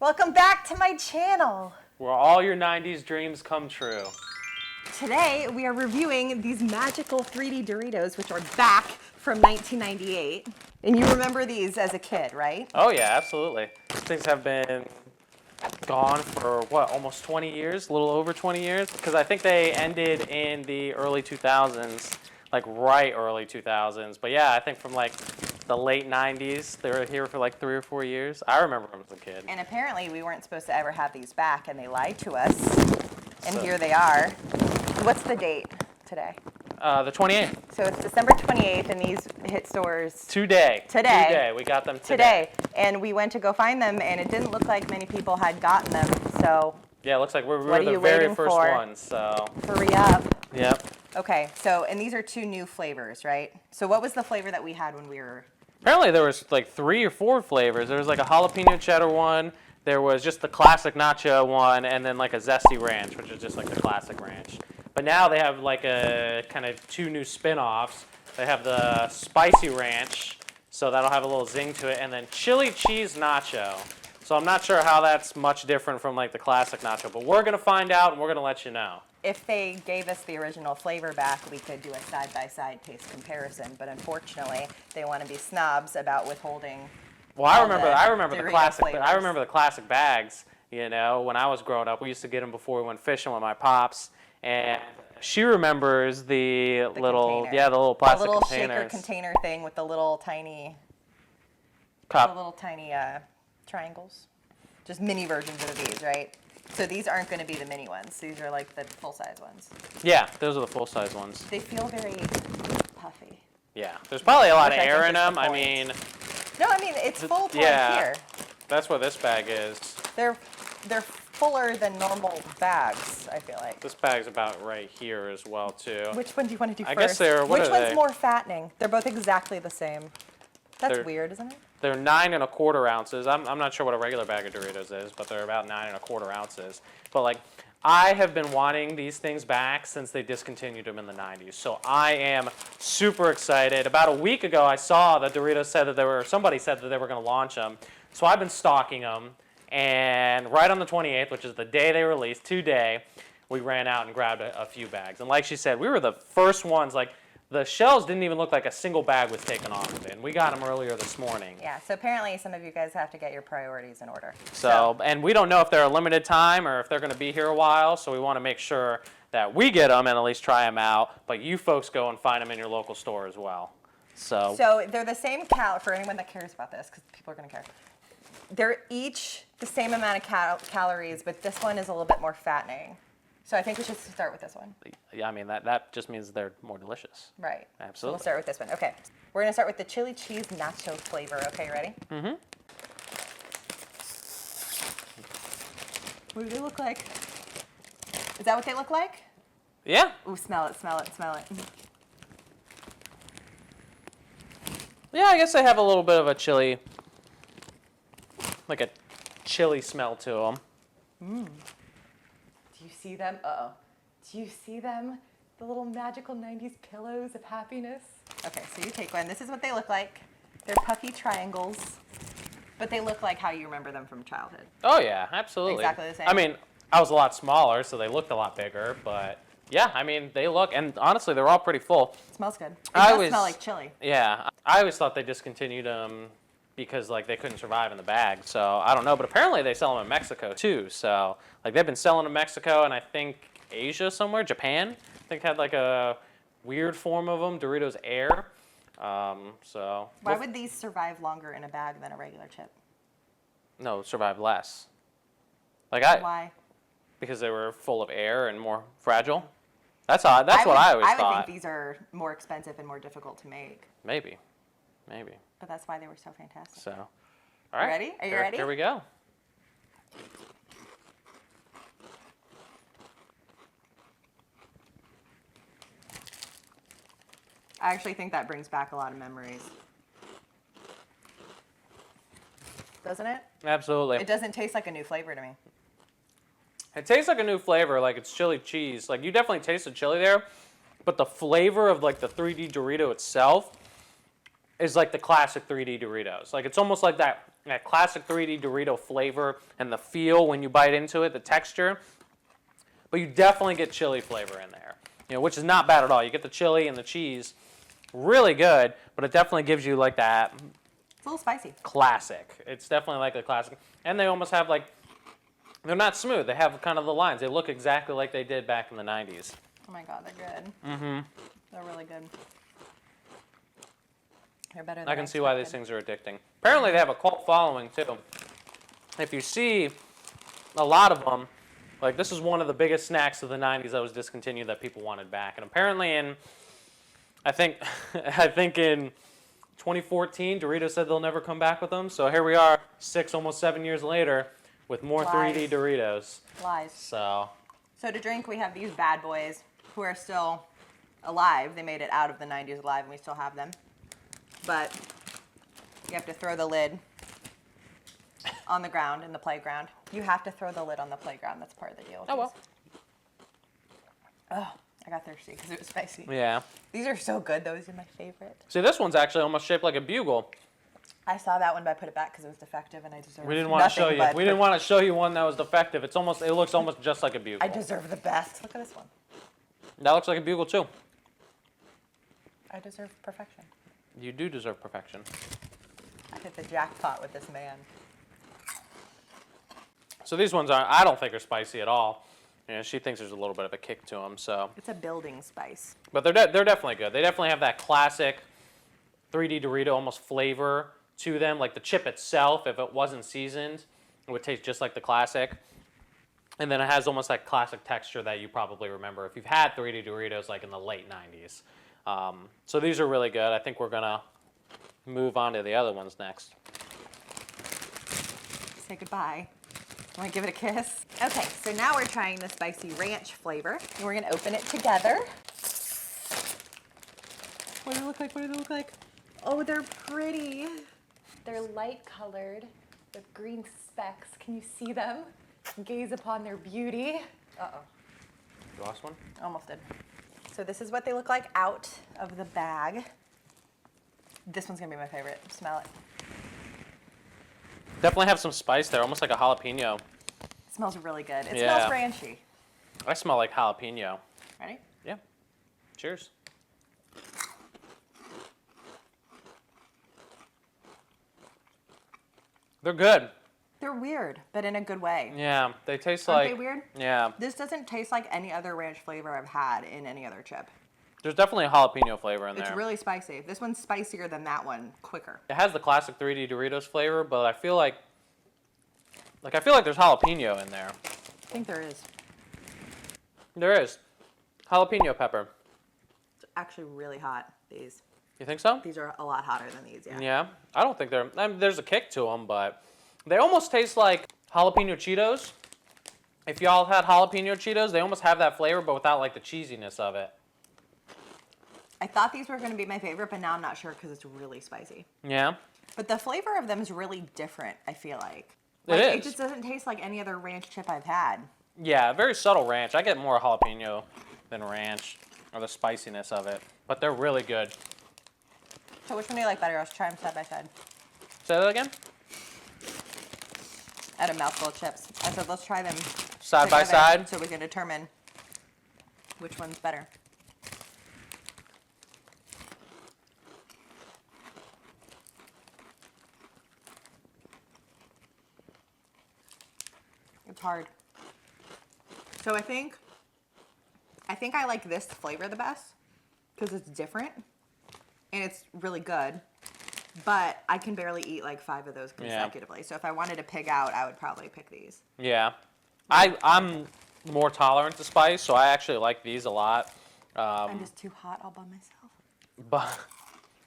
Welcome back to my channel. Where all your 90s dreams come true. Today we are reviewing these magical 3D Doritos, which are back from 1998. And you remember these as a kid, right? Oh yeah, absolutely. These things have been gone for what, almost 20 years? A little over 20 years? Because I think they ended in the early 2000s, like right early 2000s. But yeah, I think from like the late 90s, they were here for like 3 or 4 years. I remember them as a kid. And apparently we weren't supposed to ever have these back, and they lied to us. And So- here they are. What's the date today? The 28th. So it's December 28th, and these hit stores Today. Today. We got them today. And we went to go find them, and it didn't look like many people had gotten them. So Yeah, it looks like we What were are the you very waiting first for? ones. So, hurry up. yep. Okay, so, and these are 2 new flavors, right? So what was the flavor that we had when we were... Apparently there was like 3 or 4 flavors. There was like a jalapeno cheddar one. There was just the classic nacho one, and then like a zesty ranch, which is just like the classic ranch. But now they have like a kind of 2 new spin-offs. They have the spicy ranch, so that'll have a little zing to it, and then chili cheese nacho. So I'm not sure how that's much different from like the classic nacho, but we're gonna find out and we're gonna let you know. If they gave us the original flavor back, we could do a side-by-side taste comparison. But unfortunately, they want to be snobs about withholding. Well, I all remember the Dorito classic. flavors. I remember the classic bags. You know, when I was growing up, we used to get them before we went fishing with my pops, and she remembers the little, container. the little The plastic little containers. shaker container thing with the little tiny, Cup. triangles. Just mini versions of these, right? So these aren't going to be the mini ones. These are like the full-size ones. Yeah, those are the full-size ones. They feel very puffy. Yeah, there's probably a lot Which of I air think in is the them. I point. mean, No, I mean, it's full to yeah. here. that's what this bag is. They're fuller than normal bags, I feel like. This bag's about right here as well too. Which one do you want to do I first? guess they're- what Which are one's they? more fattening? They're both exactly the same. That's They're- weird, isn't it? They're 9 1/4 ounces. I'm not sure what a regular bag of Doritos is, but they're about 9 1/4 ounces. But like, I have been wanting these things back since they discontinued them in the 90s. So I am super excited. About a week ago, I saw that Doritos said that somebody said that they were going to launch them. So I've been stalking them. And right on the 28th, which is the day they released, today, we ran out and grabbed a few bags. And like she said, we were the first ones. Like, the shelves didn't even look like a single bag was taken off of it. And we got them earlier this morning. Yeah, so apparently some of you guys have to get your priorities in order. So, and we don't know if they're a limited time or if they're going to be here a while, so we want to make sure that we get them and at least try them out, but you folks go and find them in your local store as well. So they're the same for anyone that cares about this, because people are going to care. They're each the same amount of calories, but this one is a little bit more fattening. So I think we should start with this one. Yeah, I mean, that just means they're more delicious. Right. Absolutely. So we'll start with this one. Okay. We're going to start with the chili cheese nacho flavor. Okay, ready? Mm-hmm. What do they look like? Is that what they look like? Yeah. Ooh, smell it, smell it, smell it. Yeah, I guess they have a little bit of a chili, like a chili smell to them. Do you see them? Uh-oh. Do you see them? The little magical 90s pillows of happiness? Okay, so you take one. This is what they look like. They're puffy triangles, but they look like how you remember them from childhood. Oh, yeah, absolutely. Exactly the same. I mean, I was a lot smaller, so they looked a lot bigger, but yeah, I mean, they look, and honestly, they're all pretty full. It smells good. It I does was- smell like chili. Yeah, I always thought they discontinued them because like they couldn't survive in the bag. So I don't know, but apparently they sell them in Mexico too. So like they've been selling in Mexico and I think Asia somewhere, Japan. I think had like a weird form of them, Doritos Air. So Why would these survive longer in a bag than a regular chip? no, survive less. Why? Because they were full of air and more fragile. That's what I always I would thought. think these are more expensive and more difficult to make, Maybe. but that's why they were so fantastic. So, all right. Ready? Are you ready? Here we go. I actually think that brings back a lot of memories. Doesn't it? Absolutely. It doesn't taste like a new flavor to me. It tastes like a new flavor, like it's chili cheese. Like you definitely taste the chili there, but the flavor of like the 3D Dorito itself is like the classic 3D Doritos. Like it's almost like that classic 3D Dorito flavor and the feel when you bite into it, the texture. But you definitely get chili flavor in there, which is not bad at all. You get the chili and the cheese, really good, but it definitely gives you like that. It's a little spicy. Classic. It's definitely like a classic. And they almost have like, they're not smooth. They have kind of the lines. They look exactly like they did back in the 90s. Oh my God, they're good. Mm-hmm. They're really good. They're better than I can see why these things are addicting. Apparently they have a cult following too. If you see a lot of them, like this is one of the biggest snacks of the 90s that was discontinued that people wanted back. And apparently I think in 2014, Doritos said they'll never come back with them. So here we are, almost 7 years later, with more Lies. 3D Doritos. Lies. So to drink, we have these bad boys who are still alive. They made it out of the 90s alive, and we still have them. But you have to throw the lid on the ground in the playground. You have to throw the lid on the playground. That's part of the deal. Oh well. Oh, I got thirsty because it was spicy. Yeah. These are so good. Those are my favorite. See, this one's actually almost shaped like a bugle. I saw that one, but I put it back because it was defective, and I deserve. We didn't want to show you. But We didn't want to show you one that was defective. It looks almost just like a bugle. I deserve the best. Look at this one. That looks like a bugle too. I deserve perfection. You do deserve perfection. I hit the jackpot with this man. So these ones I don't think are spicy at all. She thinks there's a little bit of a kick to them. So. It's a building spice. But they're definitely good. They definitely have that classic 3D Dorito almost flavor to them. Like the chip itself, if it wasn't seasoned, it would taste just like the classic. And then it has almost that classic texture that you probably remember if you've had 3D Doritos like in the late 90s. So these are really good. I think we're going to move on to the other ones next. Say goodbye. Want to give it a kiss? Okay, so now we're trying the spicy ranch flavor. And we're going to open it together. What do they look like? What do they look like? Oh, they're pretty. They're light colored with green specks. Can you see them? Gaze upon their beauty. Uh-oh. You lost one? Almost did. So this is what they look like out of the bag. This one's going to be my favorite. Smell it. Definitely have some spice there, almost like a jalapeno. It smells really good. It Yeah. smells ranchy. I smell like jalapeno. Ready? Yeah. Cheers. They're good. They're weird, but in a good way. Yeah, they taste Aren't like. they weird? Yeah. This doesn't taste like any other ranch flavor I've had in any other chip. There's definitely a jalapeno flavor in there. It's really spicy. This one's spicier than that one, quicker. It has the classic 3D Doritos flavor, but I feel like there's jalapeno in there. I think there is. There is. Jalapeno pepper. It's actually really hot, these. You think so? These are a lot hotter than these, yeah. Yeah. I don't think there's a kick to them, but they almost taste like jalapeno Cheetos. If y'all had jalapeno Cheetos, they almost have that flavor, but without like the cheesiness of it. I thought these were going to be my favorite, but now I'm not sure because it's really spicy. Yeah. But the flavor of them is really different, I feel like. It is. It just doesn't taste like any other ranch chip I've had. Yeah, very subtle ranch. I get more jalapeno than ranch, or the spiciness of it. But they're really good. So which one do you like better? Let's try them side by side. Say that again? I had a mouthful of chips. I said let's try them Side by together side? so we can determine which one's better. It's hard. So I think I like this flavor the best because it's different and it's really good. But I can barely eat like 5 of those consecutively. So if I wanted to pick out, I would probably pick these. Yeah. I'm more tolerant to spice, so I actually like these a lot. I'm just too hot all by myself. But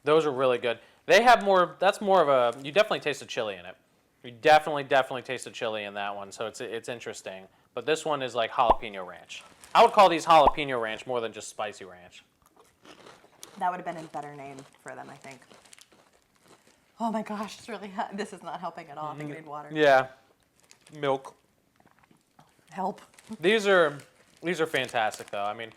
those are really good. They have more, that's more of a, you definitely taste the chili in it. You definitely taste the chili in that one, so it's interesting. But this one is like jalapeno ranch. I would call these jalapeno ranch more than just spicy ranch. That would have been a better name for them, I think. Oh my gosh, it's really hot. This is not helping at all. I think I need water. Yeah. Milk. Help. These are fantastic though. I mean,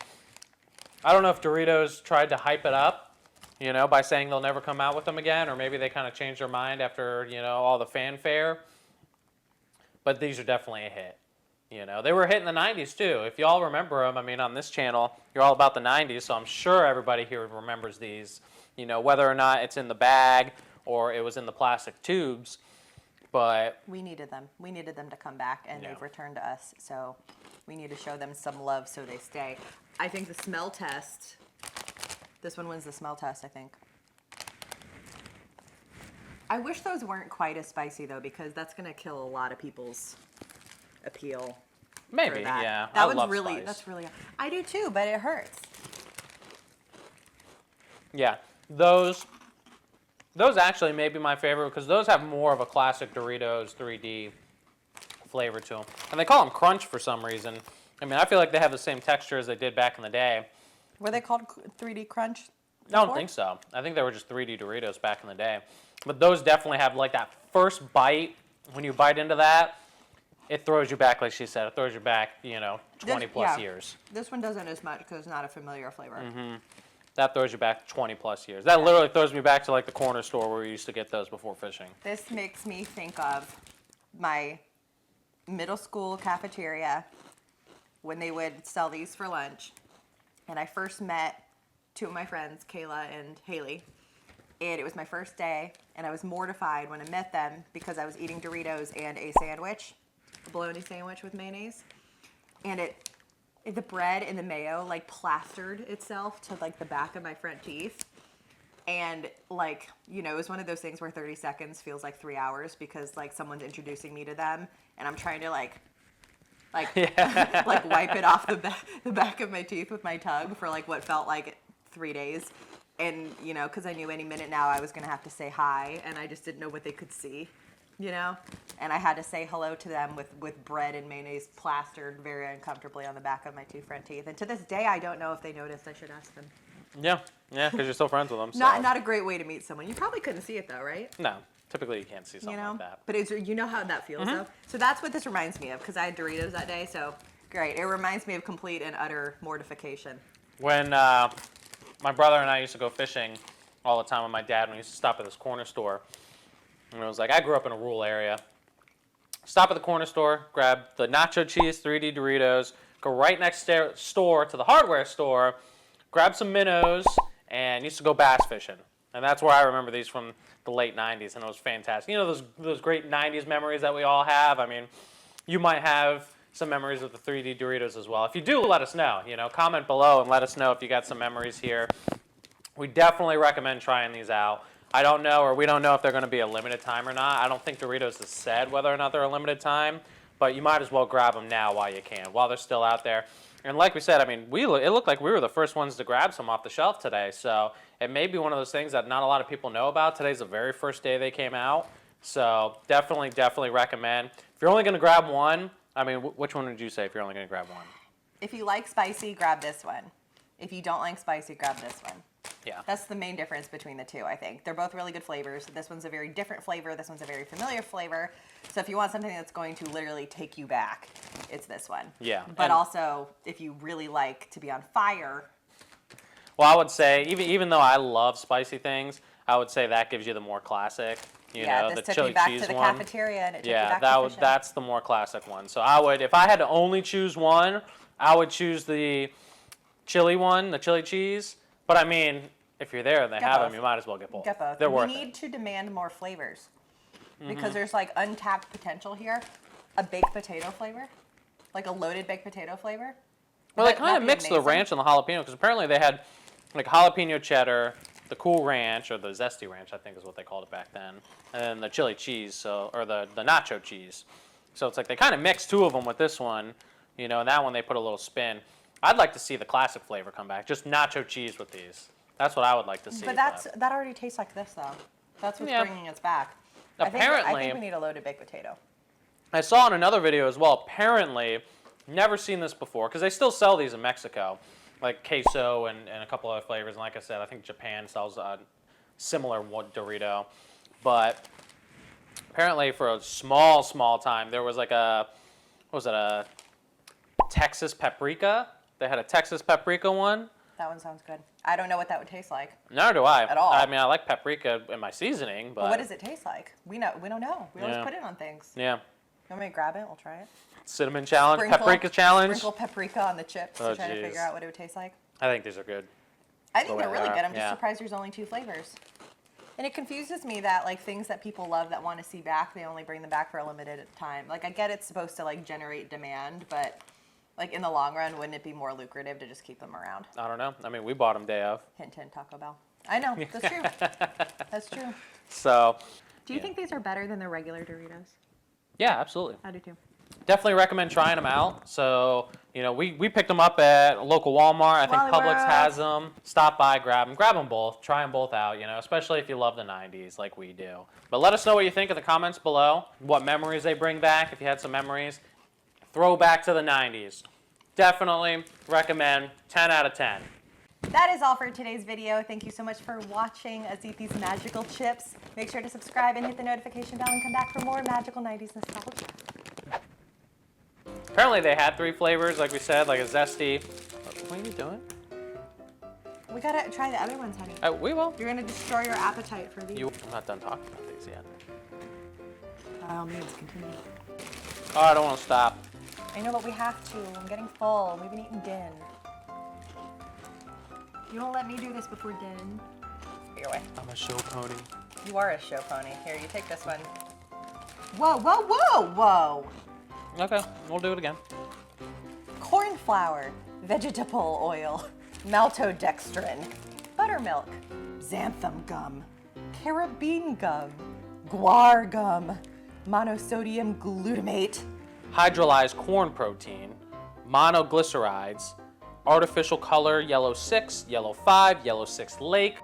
I don't know if Doritos tried to hype it up by saying they'll never come out with them again, or maybe they kind of changed their mind after, all the fanfare. But these are definitely a hit. They were a hit in the 90s too. If y'all remember them, on this channel, you're all about the 90s, so I'm sure everybody here remembers these, whether or not it's in the bag or it was in the plastic tubes. But we needed them. We needed them to come back, and Yeah. they've returned to us. So we need to show them some love so they stay. I think the smell test, this one wins the smell test, I think. I wish those weren't quite as spicy, though, because that's going to kill a lot of people's appeal. maybe, for that. yeah. That I one's love really, spice. that's really, I do too, but it hurts. Yeah, those actually may be my favorite because those have more of a classic Doritos 3D flavor to them. And they call them Crunch for some reason. I feel like they have the same texture as they did back in the day. Were they called 3D Crunch? I don't before? think so. I think they were just 3D Doritos back in the day. But those definitely have like that first bite. When you bite into that, it throws you back, like she said. It throws you back, 20 plus years. This one doesn't as much because it's not a familiar flavor. That throws you back 20 plus years. That literally throws me back to like the corner store where we used to get those before fishing. This makes me think of my middle school cafeteria when they would sell these for lunch. And I first met two of my friends, Kayla and Haley. And it was my first day, and I was mortified when I met them because I was eating Doritos and a sandwich, a bologna sandwich with mayonnaise. And the bread and the mayo like plastered itself to like the back of my front teeth. And like, it was one of those things where 30 seconds feels like 3 hours because like someone's introducing me to them and I'm trying to like wipe it off the back of my teeth with my tongue for like what felt like 3 days. And, because I knew any minute now I was going to have to say hi and I just didn't know what they could see, And I had to say hello to them with bread and mayonnaise plastered very uncomfortably on the back of my two front teeth. And to this day, I don't know if they noticed. I should ask them. Yeah, because you're still friends with them. So. Not a great way to meet someone. You probably couldn't see it though, right? No, typically you can't see something like that. But you know how that feels though? So that's what this reminds me of because I had Doritos that day. So great. It reminds me of complete and utter mortification. When my brother and I used to go fishing all the time with my dad, and we used to stop at this corner store. And it was like, I grew up in a rural area. Stop at the corner store, grab the nacho cheese 3D Doritos, go right next store to the hardware store, grab some minnows, and used to go bass fishing. And that's where I remember these from the late 90s, and it was fantastic. Those great 90s memories that we all have? You might have some memories of the 3D Doritos as well. If you do, let us know. Comment below and let us know if you got some memories here. We definitely recommend trying these out. We don't know if they're going to be a limited time or not. I don't think Doritos has said whether or not they're a limited time, but you might as well grab them now while you can, while they're still out there. And like we said, it looked like we were the first ones to grab some off the shelf today, so it may be one of those things that not a lot of people know about. Today's the very first day they came out, so definitely recommend. If you're only going to grab one, which one would you say if you're only going to grab one? If you like spicy, grab this one. If you don't like spicy, grab this one. Yeah. That's the main difference between the two, I think. They're both really good flavors. This one's a very different flavor. This one's a very familiar flavor. So if you want something that's going to literally take you back, it's this one. Yeah. But also, if you really like to be on fire. Well, I would say, even though I love spicy things, I would say that gives you the more classic. This the took chili me back cheese to the one. cafeteria and it took me back to fishing. That's the more classic one. So if I had to only choose one, I would choose the chili one, the chili cheese. But if you're there and they have them, you might as well get both. Get both. They're we worth need to demand more flavors Mm-hmm. because there's like untapped potential here. A baked potato flavor, like a loaded baked potato flavor. Well, they kind of mixed the ranch and the jalapeno because apparently they had like jalapeno cheddar, the cool ranch or the zesty ranch, I think is what they called it back then, and then the chili cheese, or the nacho cheese. So it's like they kind of mixed two of them with this one, and that one they put a little spin. I'd like to see the classic flavor come back, just nacho cheese with these. That's what I would like to see. But that already tastes like this though. That's what's bringing us back. Apparently, I think we need a loaded baked potato. I saw in another video as well, apparently, never seen this before, because they still sell these in Mexico, like queso and a couple other flavors. And like I said, I think Japan sells a similar Dorito. But apparently for a small time, there was like a Texas paprika? They had a Texas paprika one. That one sounds good. I don't know what that would taste like. Neither do I. At all. I mean, I like paprika in my seasoning, but. But what does it taste like? We don't know. We always Yeah. put it on things. Yeah. You want me to grab it? We'll try it. Cinnamon challenge, Sprinkle- paprika challenge. Sprinkle paprika on the chips Oh, to try to jeez. figure out what it would taste like. I think these are good. I think The way they're really they are, good. I'm just yeah. surprised there's only 2 flavors. And it confuses me that like things that people love that want to see back, they only bring them back for a limited time. Like I get it's supposed to like generate demand, but like in the long run, wouldn't it be more lucrative to just keep them around? I don't know. I mean, we bought them day of. Hint, hint, Taco Bell. I know, that's true. That's true. So, Do you think these are better than the regular Doritos? yeah, absolutely. I do too. Definitely recommend trying them out. So, you know, we picked them up at a local Walmart. I think Wally Publix World. has them. Stop by, grab them. Grab them both. Try them both out, you know, especially if you love the 90s like we do. But let us know what you think in the comments below. What memories they bring back, if you had some memories. Throwback to the 90s. Definitely recommend 10 out of 10. That is all for today's video. Thank you so much for watching us eat these magical chips. Make sure to subscribe and hit the notification bell and come back for more magical 90s nostalgia. Apparently they had 3 flavors, like we said, like a zesty. What are you doing? We gotta try the other ones, honey. We will. You're gonna destroy your appetite for these. I'm not done talking about these yet. By all means, continue. Oh, I don't want to stop. I know, but we have to. I'm getting full. We've been eating din. You won't let me do this before din. Your way. I'm a show pony. You are a show pony. Here, you take this one. Whoa, whoa, whoa, whoa! Okay, we'll do it again. Corn flour, vegetable oil, maltodextrin, buttermilk, xanthan gum, carabine gum, guar gum, monosodium glutamate, Hydrolyzed corn protein, monoglycerides, artificial color yellow 6, yellow 5, yellow 6 lake,